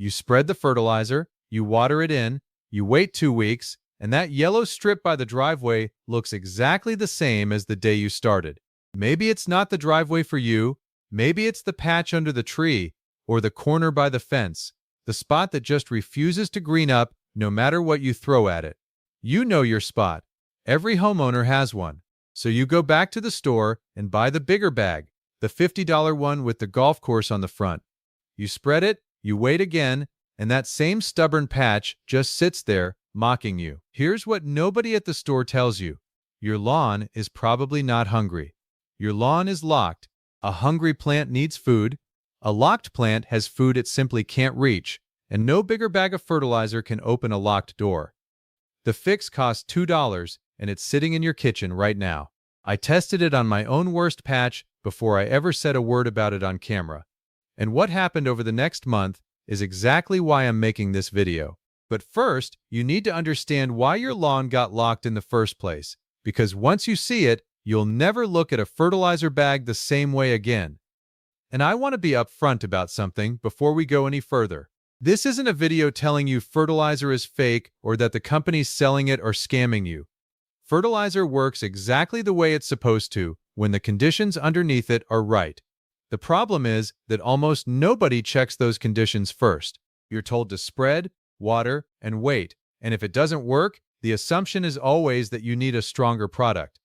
You spread the fertilizer, you water it in, you wait 2 weeks, and that yellow strip by the driveway looks exactly the same as the day you started. Maybe it's not the driveway for you, maybe it's the patch under the tree, or the corner by the fence, the spot that just refuses to green up no matter what you throw at it. You know your spot. Every homeowner has one. So you go back to the store and buy the bigger bag, the $50 one with the golf course on the front. You spread it, you wait again, and that same stubborn patch just sits there, mocking you. Here's what nobody at the store tells you. Your lawn is probably not hungry. Your lawn is locked. A hungry plant needs food. A locked plant has food it simply can't reach, and no bigger bag of fertilizer can open a locked door. The fix costs $2, and it's sitting in your kitchen right now. I tested it on my own worst patch before I ever said a word about it on camera. And what happened over the next month is exactly why I'm making this video. But first, you need to understand why your lawn got locked in the first place, because once you see it, you'll never look at a fertilizer bag the same way again. And I want to be upfront about something before we go any further. This isn't a video telling you fertilizer is fake or that the companies selling it are scamming you. Fertilizer works exactly the way it's supposed to when the conditions underneath it are right. The problem is that almost nobody checks those conditions first. You're told to spread, water, and wait, and if it doesn't work, the assumption is always that you need a stronger product.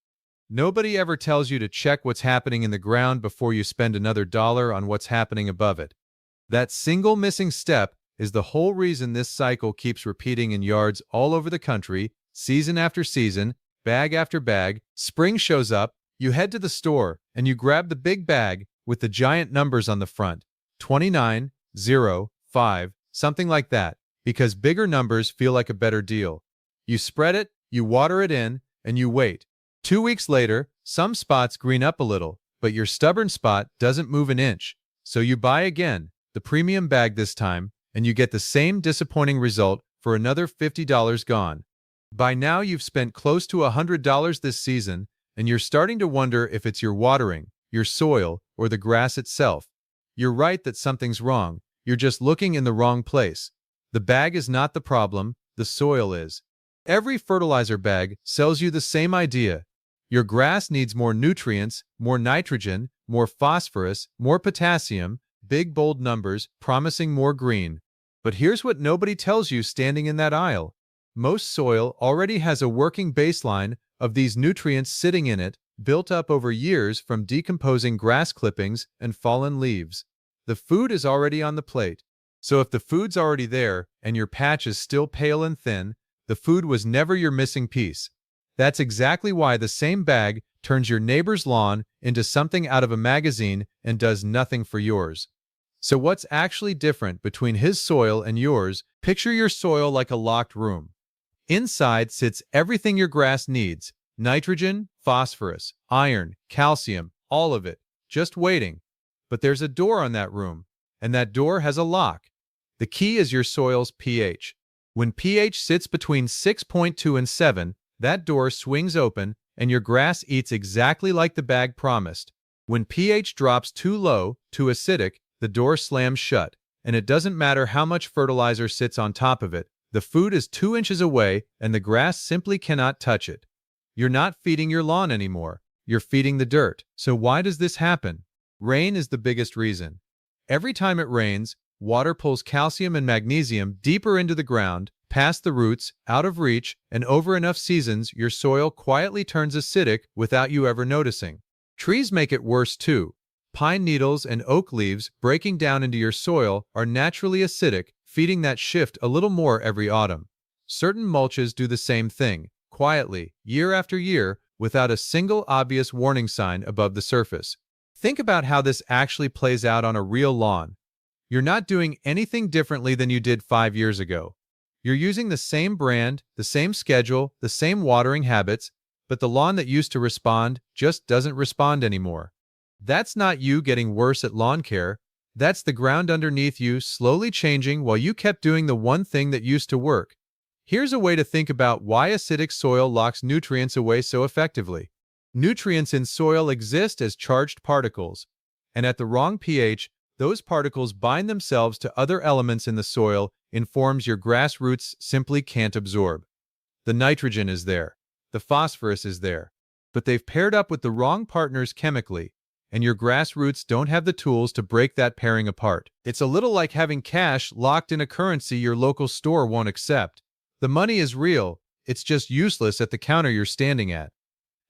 Nobody ever tells you to check what's happening in the ground before you spend another dollar on what's happening above it. That single missing step is the whole reason this cycle keeps repeating in yards all over the country, season after season, bag after bag. Spring shows up, you head to the store, and you grab the big bag with the giant numbers on the front, 29, 0, 5, something like that, because bigger numbers feel like a better deal. You spread it, you water it in, and you wait. 2 weeks later, some spots green up a little, but your stubborn spot doesn't move an inch. So you buy again, the premium bag this time, and you get the same disappointing result for another $50 gone. By now you've spent close to $100 this season, and you're starting to wonder if it's your watering, your soil, or the grass itself. You're right that something's wrong. You're just looking in the wrong place. The bag is not the problem, the soil is. Every fertilizer bag sells you the same idea. Your grass needs more nutrients, more nitrogen, more phosphorus, more potassium, big bold numbers promising more green. But here's what nobody tells you standing in that aisle. Most soil already has a working baseline of these nutrients sitting in it, built up over years from decomposing grass clippings and fallen leaves. The food is already on the plate. So if the food's already there and your patch is still pale and thin, the food was never your missing piece. That's exactly why the same bag turns your neighbor's lawn into something out of a magazine and does nothing for yours. So what's actually different between his soil and yours? Picture your soil like a locked room. Inside sits everything your grass needs: nitrogen, phosphorus, iron, calcium, all of it, just waiting. But there's a door on that room, and that door has a lock. The key is your soil's pH. When pH sits between 6.2 and 7, that door swings open, and your grass eats exactly like the bag promised. When pH drops too low, too acidic, the door slams shut, and it doesn't matter how much fertilizer sits on top of it. The food is 2 inches away, and the grass simply cannot touch it. You're not feeding your lawn anymore. You're feeding the dirt. So why does this happen? Rain is the biggest reason. Every time it rains, water pulls calcium and magnesium deeper into the ground, past the roots, out of reach, and over enough seasons, your soil quietly turns acidic without you ever noticing. Trees make it worse too. Pine needles and oak leaves breaking down into your soil are naturally acidic, feeding that shift a little more every autumn. Certain mulches do the same thing, quietly, year after year, without a single obvious warning sign above the surface. Think about how this actually plays out on a real lawn. You're not doing anything differently than you did 5 years ago. You're using the same brand, the same schedule, the same watering habits, but the lawn that used to respond just doesn't respond anymore. That's not you getting worse at lawn care. That's the ground underneath you slowly changing while you kept doing the one thing that used to work. Here's a way to think about why acidic soil locks nutrients away so effectively. Nutrients in soil exist as charged particles, and at the wrong pH, Those particles bind themselves to other elements in the soil in forms your grass roots simply can't absorb. The nitrogen is there, the phosphorus is there, but they've paired up with the wrong partners chemically, and your grass roots don't have the tools to break that pairing apart. It's a little like having cash locked in a currency your local store won't accept. The money is real, it's just useless at the counter you're standing at.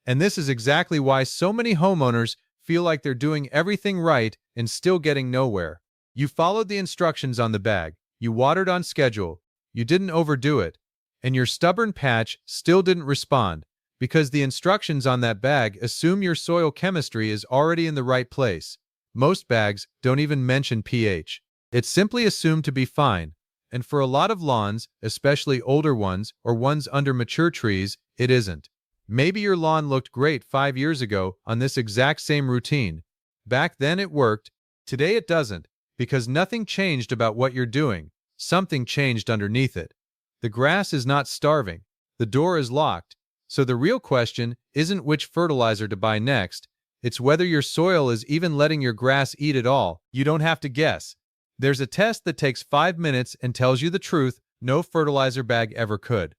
And this is exactly why so many homeowners feel like they're doing everything right and still getting nowhere. You followed the instructions on the bag, you watered on schedule, you didn't overdo it, and your stubborn patch still didn't respond because the instructions on that bag assume your soil chemistry is already in the right place. Most bags don't even mention pH. It's simply assumed to be fine, and for a lot of lawns, especially older ones or ones under mature trees, it isn't. Maybe your lawn looked great 5 years ago on this exact same routine. Back then it worked, today it doesn't, because nothing changed about what you're doing. Something changed underneath it. The grass is not starving. The door is locked. So the real question isn't which fertilizer to buy next. It's whether your soil is even letting your grass eat at all. You don't have to guess. There's a test that takes 5 minutes and tells you the truth no fertilizer bag ever could.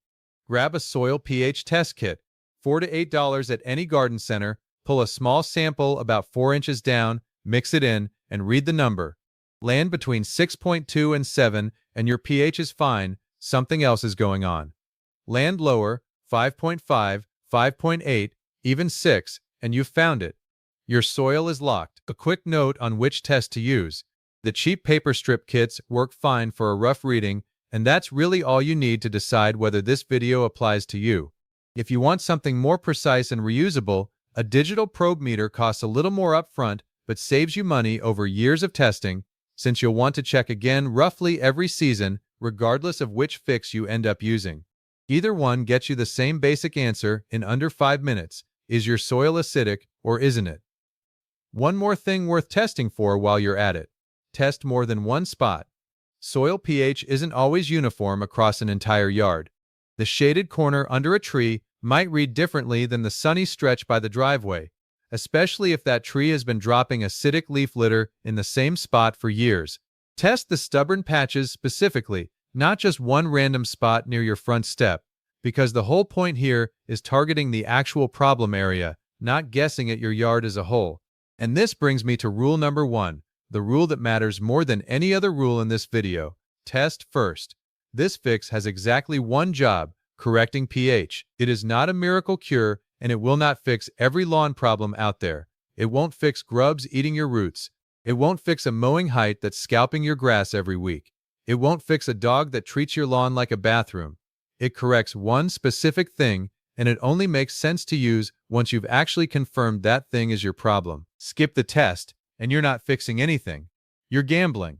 Grab a soil pH test kit, $4 to $8 at any garden center, pull a small sample about 4 inches down, mix it in, and read the number. Land between 6.2 and 7, and your pH is fine, something else is going on. Land lower, 5.5, 5.8, even 6, and you've found it. Your soil is locked. A quick note on which test to use. The cheap paper strip kits work fine for a rough reading, and that's really all you need to decide whether this video applies to you. If you want something more precise and reusable, a digital probe meter costs a little more upfront but saves you money over years of testing, since you'll want to check again roughly every season, regardless of which fix you end up using. Either one gets you the same basic answer in under 5 minutes. Is your soil acidic or isn't it? One more thing worth testing for while you're at it. Test more than one spot. Soil pH isn't always uniform across an entire yard. The shaded corner under a tree might read differently than the sunny stretch by the driveway, especially if that tree has been dropping acidic leaf litter in the same spot for years. Test the stubborn patches specifically, not just one random spot near your front step, because the whole point here is targeting the actual problem area, not guessing at your yard as a whole. And this brings me to rule number 1, the rule that matters more than any other rule in this video. Test first. This fix has exactly one job, correcting pH. It is not a miracle cure, and it will not fix every lawn problem out there. It won't fix grubs eating your roots. It won't fix a mowing height that's scalping your grass every week. It won't fix a dog that treats your lawn like a bathroom. It corrects one specific thing, and it only makes sense to use once you've actually confirmed that thing is your problem. Skip the test, and you're not fixing anything. You're gambling.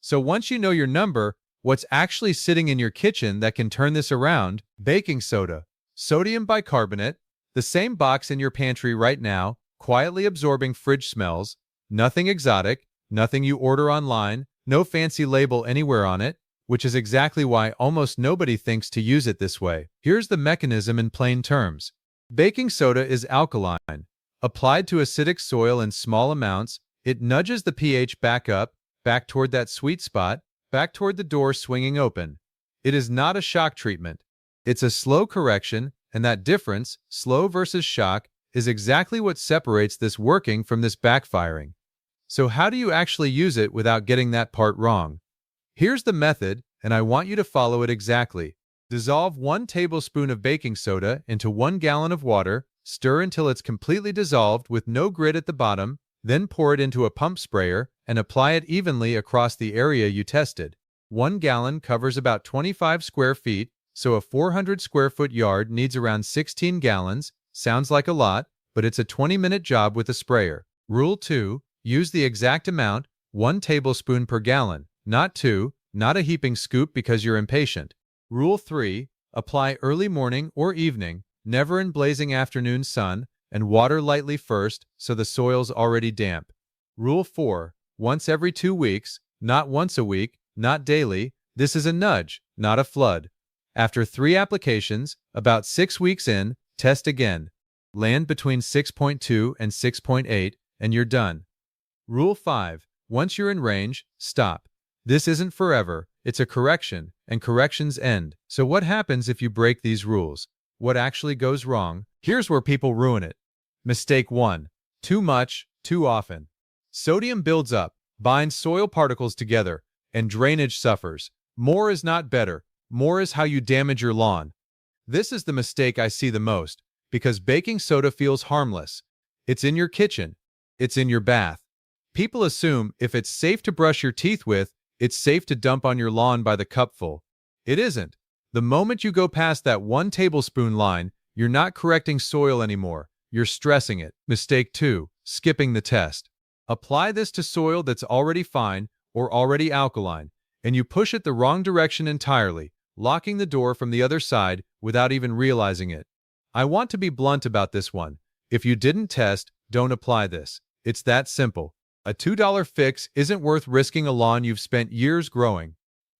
So once you know your number, what's actually sitting in your kitchen that can turn this around? Baking soda, sodium bicarbonate, the same box in your pantry right now, quietly absorbing fridge smells, nothing exotic, nothing you order online, no fancy label anywhere on it, which is exactly why almost nobody thinks to use it this way. Here's the mechanism in plain terms. Baking soda is alkaline. Applied to acidic soil in small amounts, it nudges the pH back up, back toward that sweet spot, back toward the door swinging open. It is not a shock treatment. It's a slow correction, and that difference, slow versus shock, is exactly what separates this working from this backfiring. So how do you actually use it without getting that part wrong? Here's the method, and I want you to follow it exactly. Dissolve 1 tablespoon of baking soda into 1 gallon of water, stir until it's completely dissolved with no grit at the bottom, then pour it into a pump sprayer and apply it evenly across the area you tested. 1 gallon covers about 25 square feet, so a 400 square foot yard needs around 16 gallons. Sounds like a lot, but it's a 20-minute job with a sprayer. Rule 2. Use the exact amount, 1 tablespoon per gallon, not 2, not a heaping scoop because you're impatient. Rule 3. Apply early morning or evening, never in blazing afternoon sun, and water lightly first so the soil's already damp. Rule 4. Once every 2 weeks, not once a week, not daily. This is a nudge, not a flood. After 3 applications, about 6 weeks in, test again. Land between 6.2 and 6.8, and you're done. Rule 5. Once you're in range, stop. This isn't forever, it's a correction, and corrections end. So what happens if you break these rules? What actually goes wrong? Here's where people ruin it. Mistake 1. Too much, too often. Sodium builds up, binds soil particles together, and drainage suffers. More is not better. More is how you damage your lawn. This is the mistake I see the most, because baking soda feels harmless. It's in your kitchen. It's in your bath. People assume if it's safe to brush your teeth with, it's safe to dump on your lawn by the cupful. It isn't. The moment you go past that 1 tablespoon line, you're not correcting soil anymore. You're stressing it. Mistake 2. Skipping the test. Apply this to soil that's already fine or already alkaline, and you push it the wrong direction entirely, locking the door from the other side without even realizing it. I want to be blunt about this one. If you didn't test, don't apply this. It's that simple. A $2 fix isn't worth risking a lawn you've spent years growing.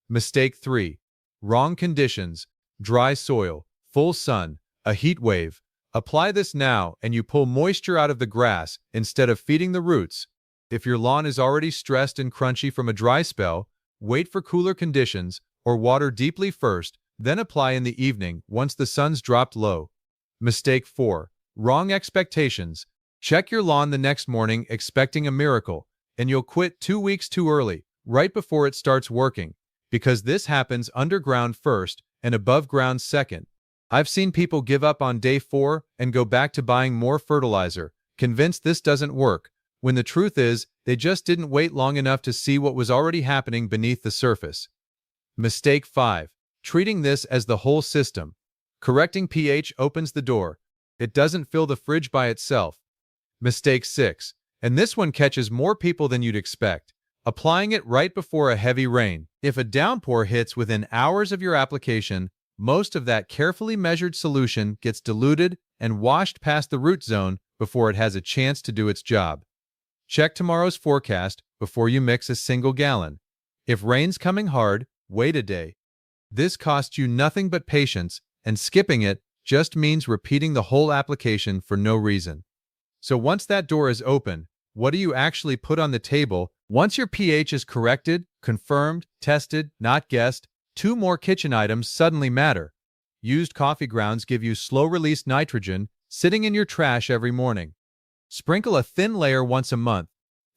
Mistake 3. Wrong conditions. Dry soil, full sun, a heat wave. Apply this now and you pull moisture out of the grass instead of feeding the roots. If your lawn is already stressed and crunchy from a dry spell, wait for cooler conditions or water deeply first, then apply in the evening once the sun's dropped low. Mistake 4. Wrong expectations. Check your lawn the next morning expecting a miracle, and you'll quit 2 weeks too early, right before it starts working, because this happens underground first and above ground second. I've seen people give up on day 4 and go back to buying more fertilizer, convinced this doesn't work, when the truth is they just didn't wait long enough to see what was already happening beneath the surface. Mistake 5. Treating this as the whole system. Correcting pH opens the door. It doesn't fill the fridge by itself. Mistake 6. And this one catches more people than you'd expect. Applying it right before a heavy rain. If a downpour hits within hours of your application, most of that carefully measured solution gets diluted and washed past the root zone before it has a chance to do its job. Check tomorrow's forecast before you mix a single gallon. If rain's coming hard, wait a day. This costs you nothing but patience, and skipping it just means repeating the whole application for no reason. So once that door is open, what do you actually put on the table? Once your pH is corrected, confirmed, tested, not guessed, 2 more kitchen items suddenly matter. Used coffee grounds give you slow-release nitrogen sitting in your trash every morning. Sprinkle a thin layer once a month,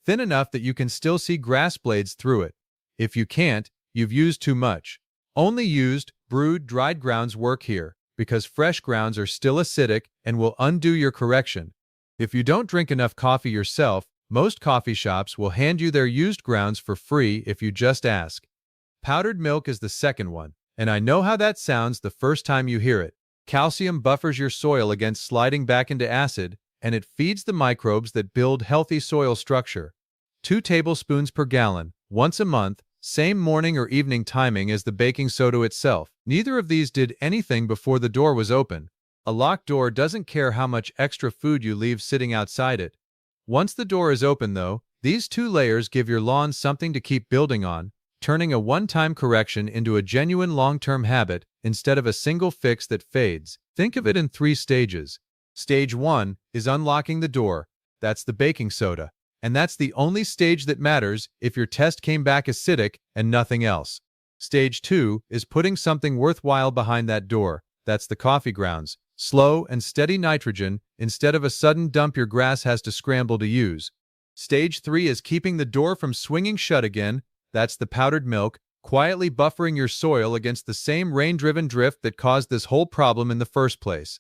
thin enough that you can still see grass blades through it. If you can't, you've used too much. Only used, brewed, dried grounds work here, because fresh grounds are still acidic and will undo your correction. If you don't drink enough coffee yourself, most coffee shops will hand you their used grounds for free if you just ask. Powdered milk is the second one, and I know how that sounds the first time you hear it. Calcium buffers your soil against sliding back into acid, and it feeds the microbes that build healthy soil structure. 2 tablespoons per gallon, once a month, same morning or evening timing as the baking soda itself. Neither of these did anything before the door was open. A locked door doesn't care how much extra food you leave sitting outside it. Once the door is open, though, these 2 layers give your lawn something to keep building on, turning a one-time correction into a genuine long-term habit instead of a single fix that fades. Think of it in 3 stages. Stage 1 is unlocking the door. That's the baking soda. And that's the only stage that matters if your test came back acidic and nothing else. Stage 2 is putting something worthwhile behind that door. That's the coffee grounds. Slow and steady nitrogen instead of a sudden dump your grass has to scramble to use. Stage 3 is keeping the door from swinging shut again. That's the powdered milk, quietly buffering your soil against the same rain-driven drift that caused this whole problem in the first place.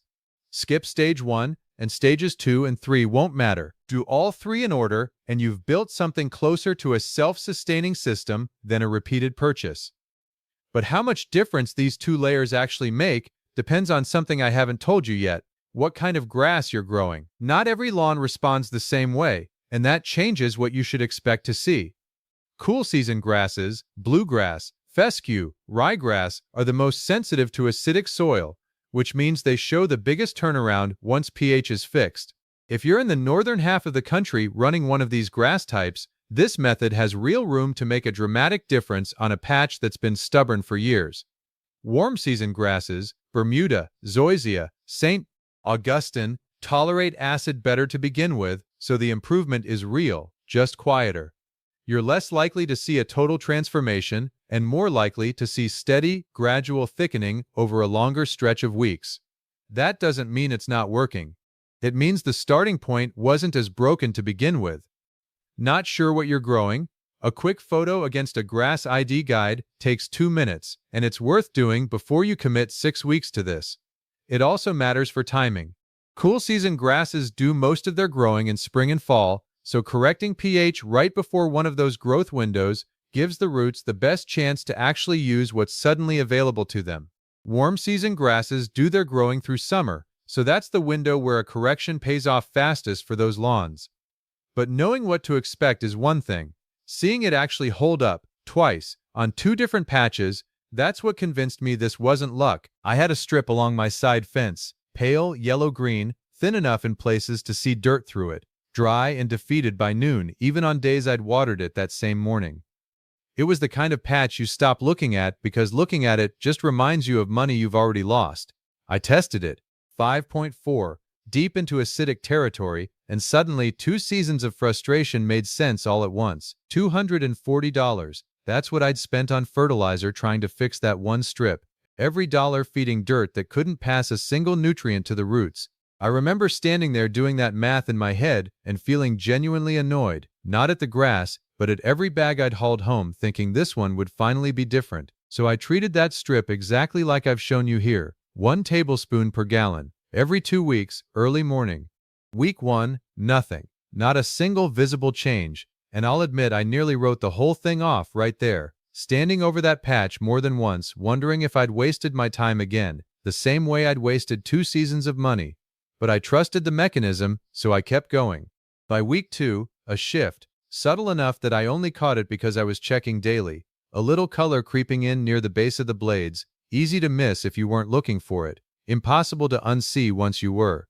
Skip stage 1, and stages 2 and 3 won't matter. Do all 3 in order, and you've built something closer to a self-sustaining system than a repeated purchase. But how much difference these 2 layers actually make depends on something I haven't told you yet: what kind of grass you're growing. Not every lawn responds the same way, and that changes what you should expect to see. Cool season grasses, bluegrass, fescue, ryegrass are the most sensitive to acidic soil, which means they show the biggest turnaround once pH is fixed. If you're in the northern half of the country running one of these grass types, this method has real room to make a dramatic difference on a patch that's been stubborn for years. Warm season grasses, Bermuda, Zoysia, St. Augustine, tolerate acid better to begin with, so the improvement is real, just quieter. You're less likely to see a total transformation and more likely to see steady, gradual thickening over a longer stretch of weeks. That doesn't mean it's not working. It means the starting point wasn't as broken to begin with. Not sure what you're growing? A quick photo against a grass ID guide takes 2 minutes, and it's worth doing before you commit 6 weeks to this. It also matters for timing. Cool season grasses do most of their growing in spring and fall, so correcting pH right before one of those growth windows gives the roots the best chance to actually use what's suddenly available to them. Warm season grasses do their growing through summer, so that's the window where a correction pays off fastest for those lawns. But knowing what to expect is one thing. Seeing it actually hold up, twice, on 2 different patches, that's what convinced me this wasn't luck. I had a strip along my side fence, pale yellow-green, thin enough in places to see dirt through it, dry and defeated by noon, even on days I'd watered it that same morning. It was the kind of patch you stop looking at because looking at it just reminds you of money you've already lost. I tested it, 5.4, deep into acidic territory, and suddenly 2 seasons of frustration made sense all at once. $240. That's what I'd spent on fertilizer trying to fix that one strip. Every dollar feeding dirt that couldn't pass a single nutrient to the roots. I remember standing there doing that math in my head and feeling genuinely annoyed, not at the grass, but at every bag I'd hauled home, thinking this one would finally be different. So I treated that strip exactly like I've shown you here, 1 tablespoon per gallon, every 2 weeks, early morning. Week 1, nothing. Not a single visible change, and I'll admit I nearly wrote the whole thing off right there, standing over that patch more than once, wondering if I'd wasted my time again, the same way I'd wasted 2 seasons of money. But I trusted the mechanism, so I kept going. By week 2, a shift, subtle enough that I only caught it because I was checking daily, a little color creeping in near the base of the blades, easy to miss if you weren't looking for it, impossible to unsee once you were.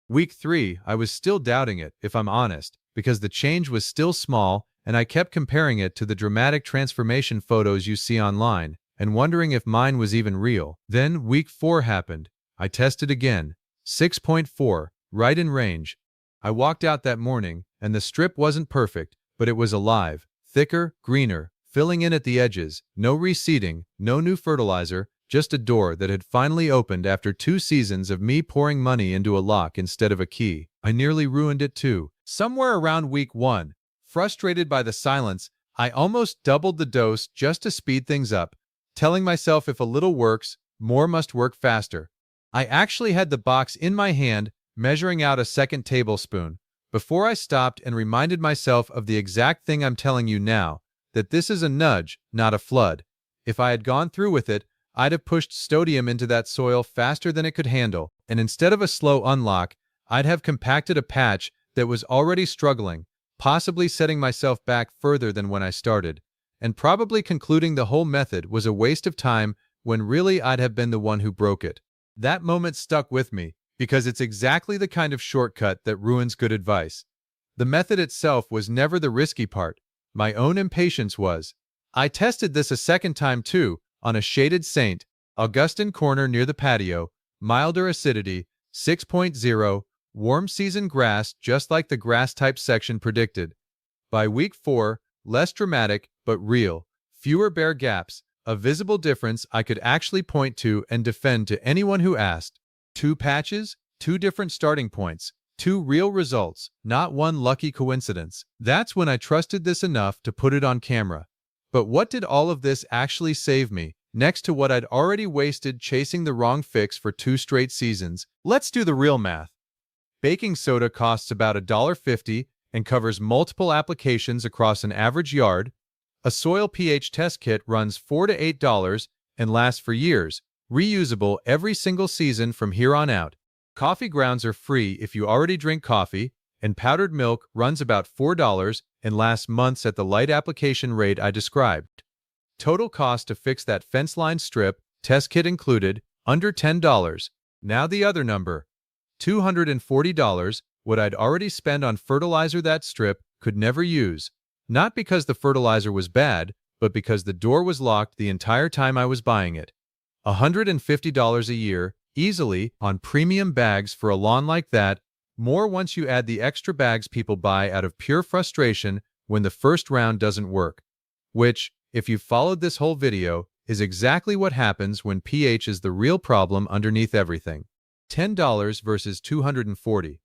Week 3, I was still doubting it, if I'm honest, because the change was still small, and I kept comparing it to the dramatic transformation photos you see online, and wondering if mine was even real. Then week 4 happened. I tested again. 6.4, right in range. I walked out that morning, and the strip wasn't perfect, but it was alive, thicker, greener, filling in at the edges, no reseeding, no new fertilizer, just a door that had finally opened after 2 seasons of me pouring money into a lock instead of a key. I nearly ruined it too. Somewhere around week 1, frustrated by the silence, I almost doubled the dose just to speed things up, telling myself if a little works, more must work faster. I actually had the box in my hand, measuring out a 2nd tablespoon, before I stopped and reminded myself of the exact thing I'm telling you now, that this is a nudge, not a flood. If I had gone through with it, I'd have pushed stodium into that soil faster than it could handle, and instead of a slow unlock, I'd have compacted a patch that was already struggling, possibly setting myself back further than when I started, and probably concluding the whole method was a waste of time when really I'd have been the one who broke it. That moment stuck with me, because it's exactly the kind of shortcut that ruins good advice. The method itself was never the risky part. My own impatience was. I tested this a 2nd time too, on a shaded St. Augustine corner near the patio, milder acidity, 6.0, warm season grass just like the grass type section predicted. By week 4, less dramatic, but real, fewer bare gaps, a visible difference I could actually point to and defend to anyone who asked. 2 patches, 2 different starting points, 2 real results, not one lucky coincidence. That's when I trusted this enough to put it on camera. But what did all of this actually save me, next to what I'd already wasted chasing the wrong fix for 2 straight seasons? Let's do the real math. Baking soda costs about $1.50 and covers multiple applications across an average yard. A soil pH test kit runs $4 to $8 and lasts for years, reusable every single season from here on out. Coffee grounds are free if you already drink coffee, and powdered milk runs about $4 and lasts months at the light application rate I described. Total cost to fix that fence line strip, test kit included, under $10. Now the other number. $240, what I'd already spent on fertilizer that strip could never use. Not because the fertilizer was bad, but because the door was locked the entire time I was buying it. $150 a year, easily, on premium bags for a lawn like that, more once you add the extra bags people buy out of pure frustration when the first round doesn't work. Which, if you followed this whole video, is exactly what happens when pH is the real problem underneath everything. $10 versus $240.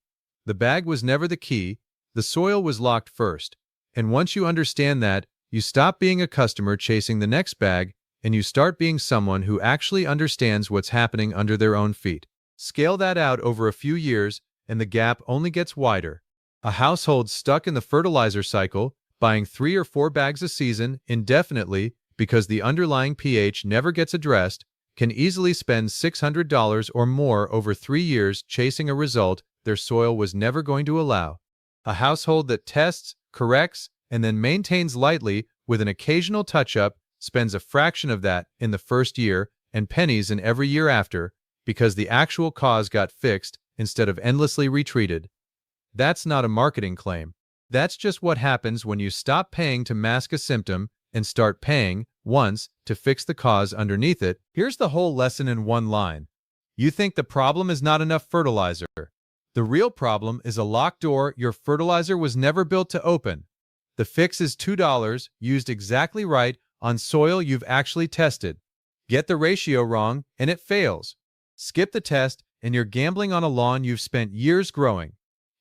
The bag was never the key, the soil was locked first. And once you understand that, you stop being a customer chasing the next bag, and you start being someone who actually understands what's happening under their own feet. Scale that out over a few years, and the gap only gets wider. A household stuck in the fertilizer cycle, buying 3 or 4 bags a season indefinitely because the underlying pH never gets addressed, can easily spend $600 or more over 3 years chasing a result their soil was never going to allow. A household that tests, corrects, and then maintains lightly with an occasional touch-up spends a fraction of that in the first year and pennies in every year after because the actual cause got fixed instead of endlessly retreated. That's not a marketing claim. That's just what happens when you stop paying to mask a symptom and start paying, once, to fix the cause underneath it. Here's the whole lesson in one line. You think the problem is not enough fertilizer. The real problem is a locked door your fertilizer was never built to open. The fix is $2 used exactly right on soil you've actually tested. Get the ratio wrong and it fails. Skip the test and you're gambling on a lawn you've spent years growing.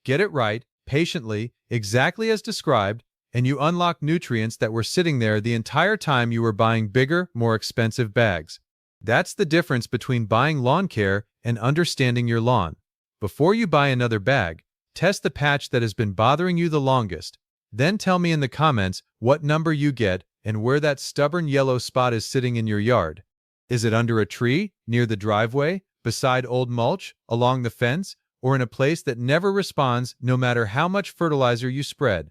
Get it right, patiently, exactly as described, and you unlock nutrients that were sitting there the entire time you were buying bigger, more expensive bags. That's the difference between buying lawn care and understanding your lawn. Before you buy another bag, test the patch that has been bothering you the longest. Then tell me in the comments what number you get and where that stubborn yellow spot is sitting in your yard. Is it under a tree, near the driveway, beside old mulch, along the fence, or in a place that never responds no matter how much fertilizer you spread?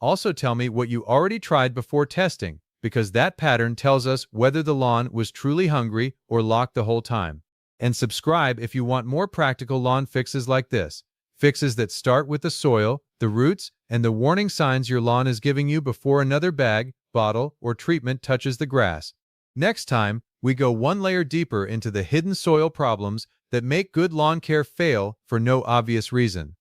Also tell me what you already tried before testing, because that pattern tells us whether the lawn was truly hungry or locked the whole time. And subscribe if you want more practical lawn fixes like this. Fixes that start with the soil, the roots, and the warning signs your lawn is giving you before another bag, bottle, or treatment touches the grass. Next time, we go one layer deeper into the hidden soil problems that make good lawn care fail for no obvious reason.